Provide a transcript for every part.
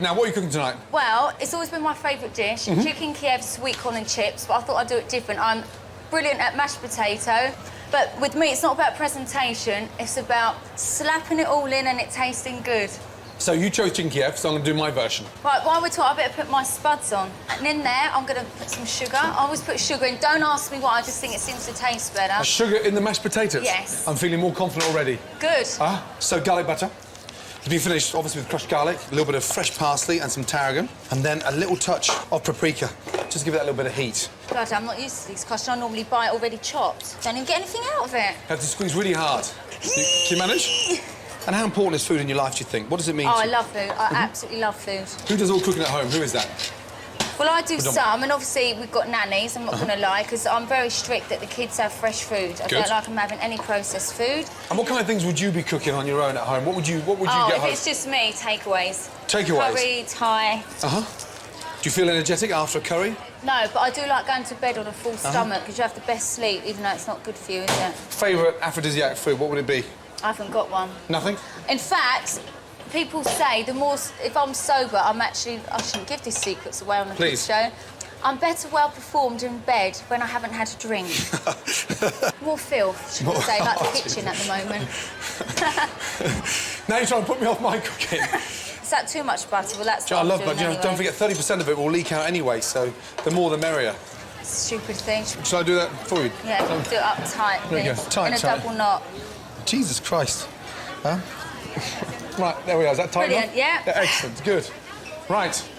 Now, what are you cooking tonight? Well, it's always been my favourite dish, chicken Kiev, sweet corn and chips, but I thought I'd do it different. I'm brilliant at mashed potato, but with me, it's not about presentation, it's about slapping it all in and it tasting good. So you chose chicken Kiev, so I'm going to do my version. Right, while we're talking, I better put my spuds on. And in there, I'm going to put some sugar. I always put sugar in. Don't ask me why, I just think it seems to taste better. Sugar in the mashed potatoes? Yes. I'm feeling more confident already. Good. So garlic butter. To be finished, obviously, with crushed garlic, a little bit of fresh parsley and some tarragon, and then a little touch of paprika. Just give it that little bit of heat. God, I'm not used to these because I normally buy it already chopped. Don't even get anything out of it. You have to squeeze really hard. Can you manage? And how important is food in your life, do you think? What does it mean? Oh, I love food. I absolutely love food. Who does all cooking at home? Who is that? Well, I do some, and obviously we've got nannies, I'm not going to lie, because I'm very strict that the kids have fresh food. I don't like them having any processed food. And what kind of things would you be cooking on your own at home? What would you get if home? It's just me, takeaways. Takeaways? Curry, Thai. Do you feel energetic after a curry? No, but I do like going to bed on a full stomach, because you have the best sleep, even though it's not good for you, is it? Favourite aphrodisiac food, what would it be? I haven't got one. Nothing? In fact, people say if I'm sober, I shouldn't give these secrets away on the kids show. I'm better well performed in bed when I haven't had a drink. More filth, should we say, like the kitchen at the moment. Now you're trying to put me off my cooking. Is that too much butter? Well, that's what I love I'm doing butter. anyway. Don't forget, 30% of it will leak out anyway, so the more the merrier. Stupid thing. Shall I do that for you? Yeah, do it up tight, There you please. go. Tight, in a tight. double knot. Jesus Christ. Right, there we are. Is that tight Brilliant, enough? yeah. Excellent, good. Right.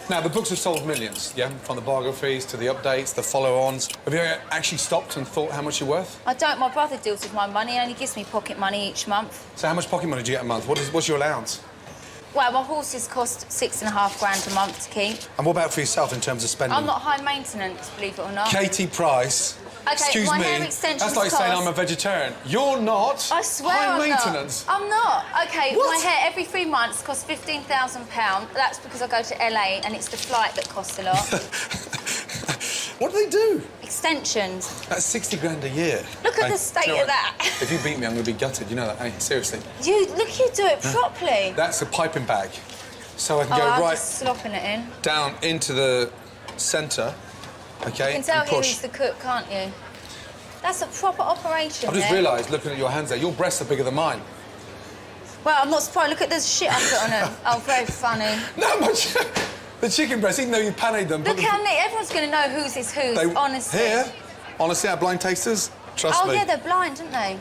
Now, the books have sold millions, yeah? From the biographies to the updates, the follow-ons. Have you ever actually stopped and thought how much you're worth? I don't. My brother deals with my money. He only gives me pocket money each month. So how much pocket money do you get a month? What's your allowance? Well, my horses cost £6.5 grand a month to keep. And what about for yourself in terms of spending? I'm not high maintenance, believe it or not. Katie Price. Okay, Excuse my me. hair extensions That's like saying I'm a vegetarian. You're not. I swear high I'm maintenance. not. I'm not. Okay, What? my hair every 3 months costs £15,000. That's because I go to LA and it's the flight that costs a lot. What do they do? Extensions. That's 60 grand a year. Look at the state of that. If you beat me, I'm going to be gutted. You know that, hey? Seriously. You do it properly. That's a piping bag. So I can go I'm right just slopping it in. down into the centre, OK, You can tell and push. who's the cook, can't you? That's a proper operation. I've just realised, looking at your hands there, your breasts are bigger than mine. Well, I'm not surprised. Look at the shit I put on them. Oh, very funny. No, the chicken breasts, even though you paneed them... Look how neat. Everyone's going to know whose is whose, honestly. Here, honestly, our blind tasters, trust me. Oh, yeah, they're blind, aren't they?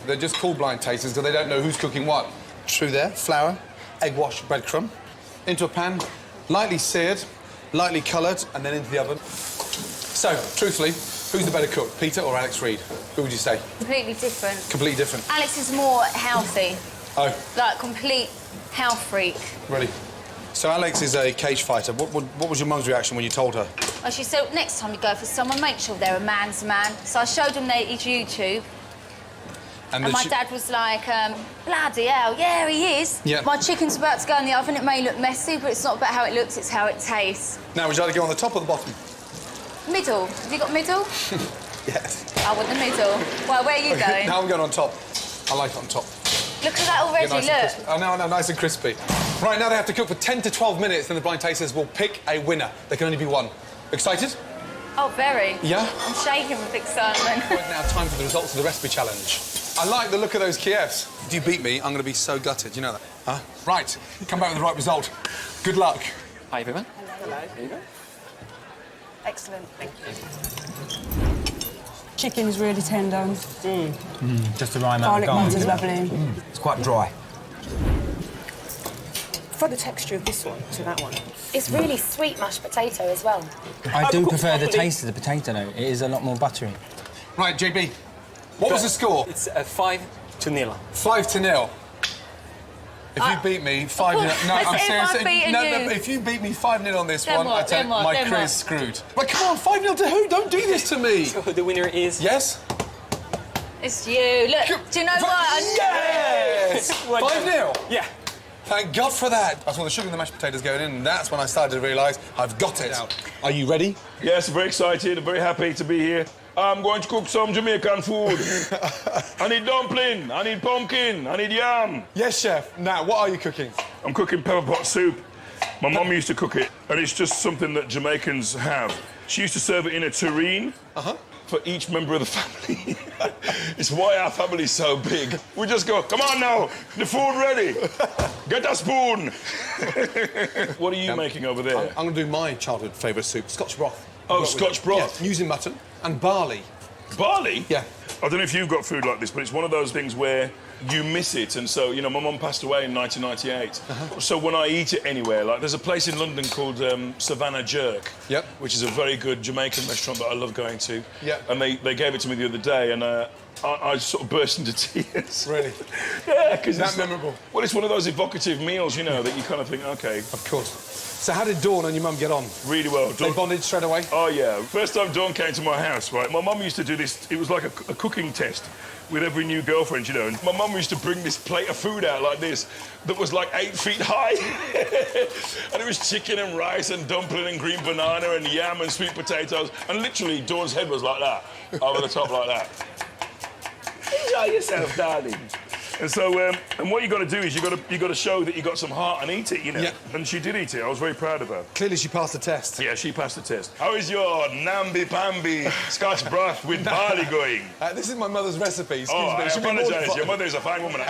They're just called blind tasters because they don't know who's cooking what. Through there, flour, egg wash, breadcrumb, into a pan, lightly seared, lightly coloured, and then into the oven. So, truthfully, who's the better cook, Peter or Alex Reid? Who would you say? Completely different. Completely different. Alex is more healthy. Oh. Like, complete health freak. Ready. So Alex is a cage fighter. What was your mum's reaction when you told her? Well, she said, next time you go for someone, make sure they're a man's man. So I showed him his YouTube. And my dad was like, bloody hell, yeah, he is. Yeah. My chicken's about to go in the oven. It may look messy, but it's not about how it looks, it's how it tastes. Now, would you like to go on the top or the bottom? Middle. Have you got middle? Yes. I want the middle. Well, where are you going? Now I'm going on top. I like it on top. Look at that already, look. Oh, no, nice and crispy. Right, now they have to cook for 10 to 12 minutes, then the blind tasters will pick a winner. There can only be one. Excited? Oh, very. Yeah? I'm shaking with excitement. Right now, time for the results of the recipe challenge. I like the look of those Kievs. If you beat me, I'm going to be so gutted. You know that? Huh? Right. Come back with the right result. Good luck. Hi, everyone. Hello. There you go. Excellent, thank you. Chicken is really tender. Just the right amount Garlic of garlic. butter's lovely. It's quite dry. For the texture of this one to that one. It's really sweet mashed potato as well. I do prefer the taste of the potato, though. It is a lot more buttery. Right, JB. What was the score? It's 5-0. 5-0. If you beat me 5-0... No, I'm serious. No, if you beat me 5-0 on this one, I tell you, my career's screwed. But come on, 5-0 to who? Don't do this to me. So the winner is... Yes? It's you. Look, do you know what? Yes! 5-0? Yeah. Thank God for that. I saw the sugar in the mashed potatoes going in, and that's when I started to realise I've got it. Are you ready? Yes, very excited, very happy to be here. I'm going to cook some Jamaican food. I need dumpling, I need pumpkin, I need yam. Yes, chef. Now, what are you cooking? I'm cooking pepper pot soup. My mum used to cook it, and it's just something that Jamaicans have. She used to serve it in a tureen for each member of the family. It's why our family's so big. We just go, come on now, the food ready. Get a spoon. What are you making over there? I'm going to do my childhood favourite soup, Scotch broth. Oh, Scotch broth. Yeah, using mutton and barley. Barley? Yeah. I don't know if you've got food like this, but it's one of those things where you miss it. And so, you know, my mum passed away in 1998. So when I eat it anywhere, like there's a place in London called Savannah Jerk, which is a very good Jamaican restaurant that I love going to. Yep. And they gave it to me the other day, and I sort of burst into tears. Really? Yeah, because it's that memorable. Well, it's one of those evocative meals, you know, that you kind of think, OK. Of course. So how did Dawn and your mum get on? Really well. They bonded straight away? Oh, yeah. First time Dawn came to my house, right, my mum used to do this, it was like a cooking test with every new girlfriend, you know, and my mum used to bring this plate of food out like this that was like 8 feet high. And it was chicken and rice and dumpling and green banana and yam and sweet potatoes, and literally Dawn's head was like that, over the top like that. Enjoy yourself, darling. And so, and what you got to do is you got to show that you got some heart and eat it, you know. Yeah. And she did eat it. I was very proud of her. Clearly, she passed the test. Yeah, she passed the test. How is your namby-pamby Scotch broth with barley going? This is my mother's recipe. Excuse me. I apologise. Your mother is a fine woman.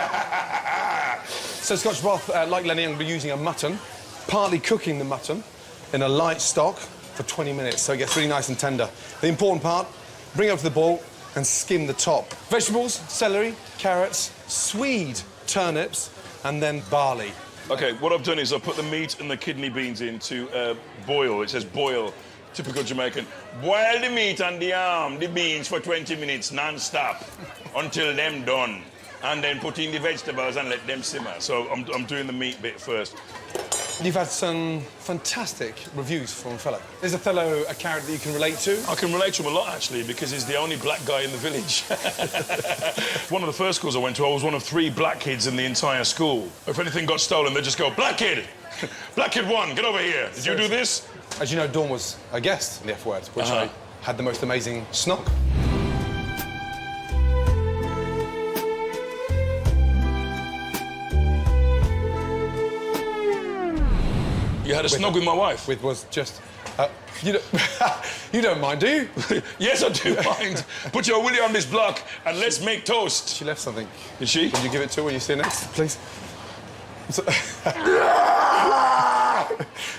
So Scotch broth, like Lenny, I'm going to be using a mutton, partly cooking the mutton in a light stock for 20 minutes, so it gets really nice and tender. The important part: bring it up to the boil and skim the top. Vegetables: celery, carrots, swede, turnips, and then barley. OK, what I've done is I've put the meat and the kidney beans in to boil. It says boil, typical Jamaican. Boil the meat and the beans for 20 minutes non-stop until them done. And then put in the vegetables and let them simmer. So I'm doing the meat bit first. You've had some fantastic reviews from Othello. Is Othello a character that you can relate to? I can relate to him a lot, actually, because he's the only black guy in the village. One of the first schools I went to, I was one of 3 black kids in the entire school. If anything got stolen, they'd just go, black kid! Black kid 1, get over here. Did you do this? As you know, Dawn was a guest in the F Word, which I had the most amazing snog. You had a snog with my wife? Was just... you don't mind, do you? Yes, I do mind. Put your willy on this block and let's make toast. She left something. Did she? Will you give it to her when you see her next, please?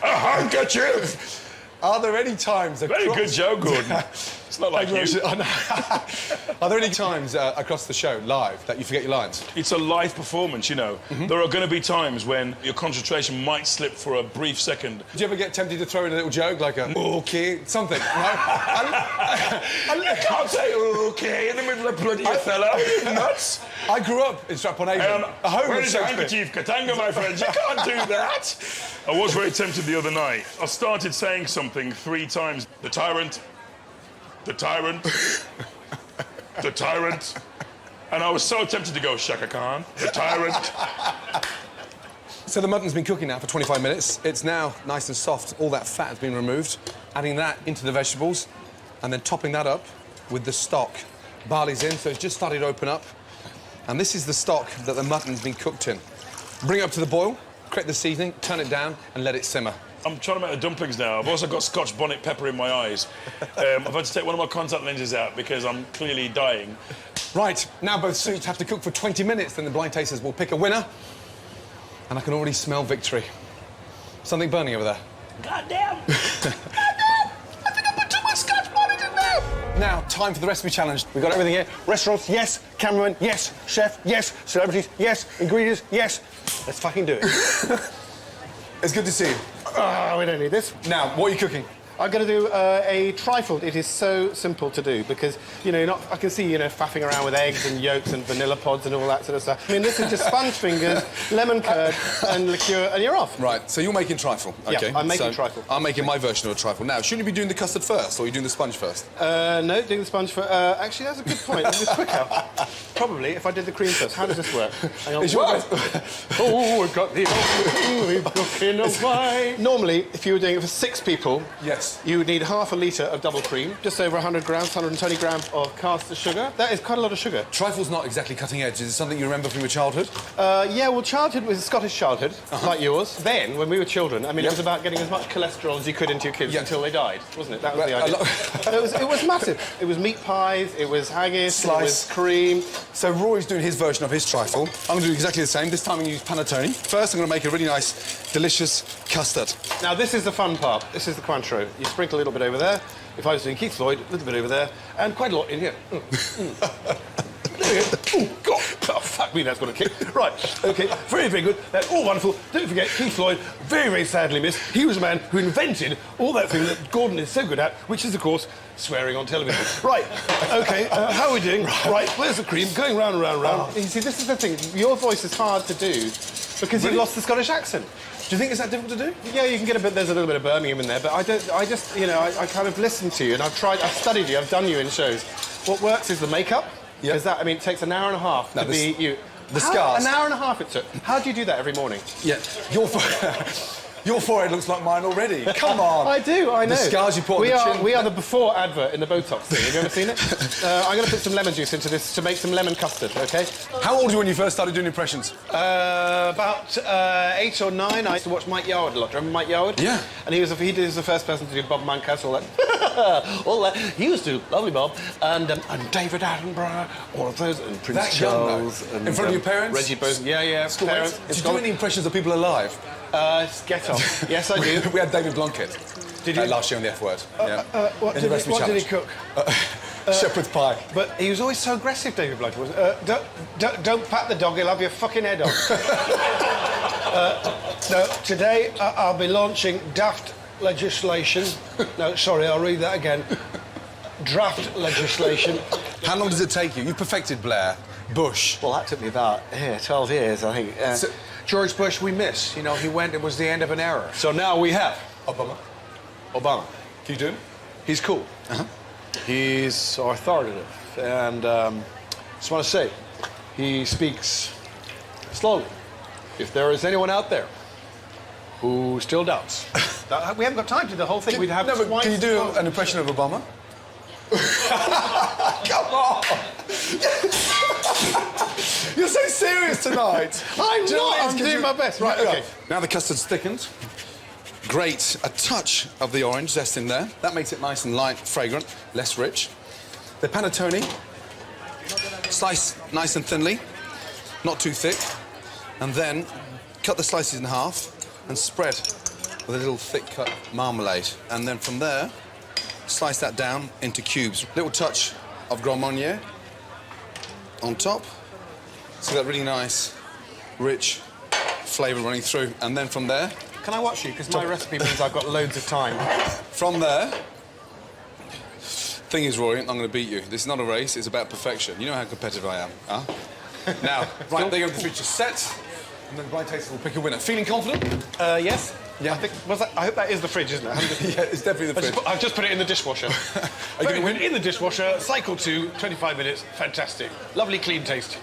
A handkerchief! Are there any times... Very good joke, Gordon. It's not like you. Are there any times across the show, live, that you forget your lines? It's a live performance, you know. There are going to be times when your concentration might slip for a brief second. Do you ever get tempted to throw in a little joke, like a okay, something? No? I can't say okay in the middle of bloody Othello. Are you nuts? I grew up in Stratford-on-Avon. Where is your handkerchief, Katanga, my friends? You can't do that. I was very tempted the other night. I started saying something 3 times. The tyrant. The tyrant. The tyrant. And I was so tempted to go, Shaka Khan. The tyrant. So the mutton's been cooking now for 25 minutes. It's now nice and soft. All that fat has been removed. Adding that into the vegetables and then topping that up with the stock. Barley's in, so it's just started to open up. And this is the stock that the mutton's been cooked in. Bring it up to the boil, correct the seasoning, turn it down and let it simmer. I'm trying to make the dumplings now. I've also got Scotch bonnet pepper in my eyes. I've had to take one of my contact lenses out because I'm clearly dying. Right, now both soups have to cook for 20 minutes, then the blind tasters will pick a winner. And I can already smell victory. Something burning over there. God damn! I think I put too much Scotch bonnet in there! Now, time for the recipe challenge. We've got everything here. Restaurants, yes. Cameraman, yes. Chef, yes. Celebrities, yes. Ingredients, yes. Let's fucking do it. It's good to see you. We don't need this. Now, what are you cooking? I'm going to do a trifle. It is so simple to do because, you know, I can see, you know, faffing around with eggs and yolks and vanilla pods and all that sort of stuff. I mean, this is just sponge fingers, lemon curd and liqueur, and you're off. Right, so you're making trifle, OK? Yeah, I'm making trifle. I'm making my version of a trifle. Now, shouldn't you be doing the custard first, or are you doing the sponge first? No, doing the sponge first. Actually, that's a good point. This is quicker. Probably, if I did the cream first. How does this work? Hang on. Oh, we've got the... We've got in a wine. Normally, if you were doing it for 6 people, yes, Yes. You would need half a litre of double cream, just over 100 grams, 120 grams of caster sugar. That is quite a lot of sugar. Trifle's not exactly cutting edge. Is it something you remember from your childhood? Yeah, well, childhood was a Scottish childhood, like yours. Then, when we were children, I mean, it was about getting as much cholesterol as you could into your kids until they died, wasn't it? That was the idea. It was massive. It was meat pies, it was haggis, Slice. it was cream. So Rory's doing his version of his trifle. I'm going to do exactly the same. This time I'm going to use panettone. First, I'm going to make a really nice, delicious custard. Now, this is the fun part. This is the Cointreau. You sprinkle a little bit over there. If I was doing Keith Floyd, a little bit over there, and quite a lot in here. Oh, God. Oh, fuck me, that's got a kick. Right, OK, very, very good. That's all wonderful. Don't forget, Keith Floyd, very, very sadly missed. He was the man who invented all that thing that Gordon is so good at, which is, of course, swearing on television. Right, OK, how are we doing? Right, where's the cream? Going round and round and round. You see, this is the thing. Your voice is hard to do because you've lost the Scottish accent. Do you think it's that difficult to do? Yeah, you can get a bit. There's a little bit of Birmingham in there, but I just, you know, I kind of listen to you and I've studied you, I've done you in shows. What works is the makeup. Yeah. Because that, I mean, it takes an hour and a half to be you. The scars. An hour and a half it took. How do you do that every morning? Yeah. Your forehead looks like mine already. Come on. I do, I know. The scars you put on the chin. We are the before advert in the Botox thing. Have you ever seen it? I'm going to put some lemon juice into this to make some lemon custard, OK? How old were you when you first started doing impressions? About 8 or 9. I used to watch Mike Yarwood a lot. Do you remember Mike Yarwood? Yeah. And he was the first person to do Bob Mankas, all that. All that. He used to, lovely Bob. And David Attenborough, all of those, and Prince That Charles. young, though. In front of your parents? Reggie Boson. Yeah. Parents. Did you do any impressions of people alive? Get off. Yes, I do. We had David Blunkett. Did you? Last year on the F Word. What did he cook? Shepherd's pie. But he was always so aggressive, David Blunkett was. Don't pat the dog, he'll have your fucking head off. No, today I'll be launching daft legislation. No, sorry, I'll read that again. Draft legislation. How long does it take you? You perfected Blair, Bush. Well, that took me about 12 years, I think. George Bush, we miss. You know, he went, it was the end of an era. So now we have Obama. Can you do him? He's cool. He's authoritative. And just want to say, he speaks slowly. If there is anyone out there who still doubts, we haven't got time to do the whole thing. We'd have can you do an impression of Obama? Come on! You're so serious tonight. I'm not. I'm doing my best. Right, OK. Now the custard's thickened. Great. A touch of the orange zest in there. That makes it nice and light, fragrant, less rich. The panettone, slice nice and thinly, not too thick. And then cut the slices in half and spread with a little thick cut marmalade. And then from there, slice that down into cubes. Little touch of Grand Marnier on top. So that really nice, rich flavour running through. And then from there... Can I watch you? Because my recipe means I've got loads of time. From there... Thing is, Rory, I'm going to beat you. This is not a race, it's about perfection. You know how competitive I am, huh? Now, right, there you go, the feature set. And then the blind taster will pick a winner. Feeling confident? Yes. Yeah. I hope that is the fridge, isn't it? Yeah, it's definitely the fridge. I've just put it in the dishwasher. Are you going to win? In the dishwasher, cycle 2, 25 minutes, fantastic. Lovely, clean taste.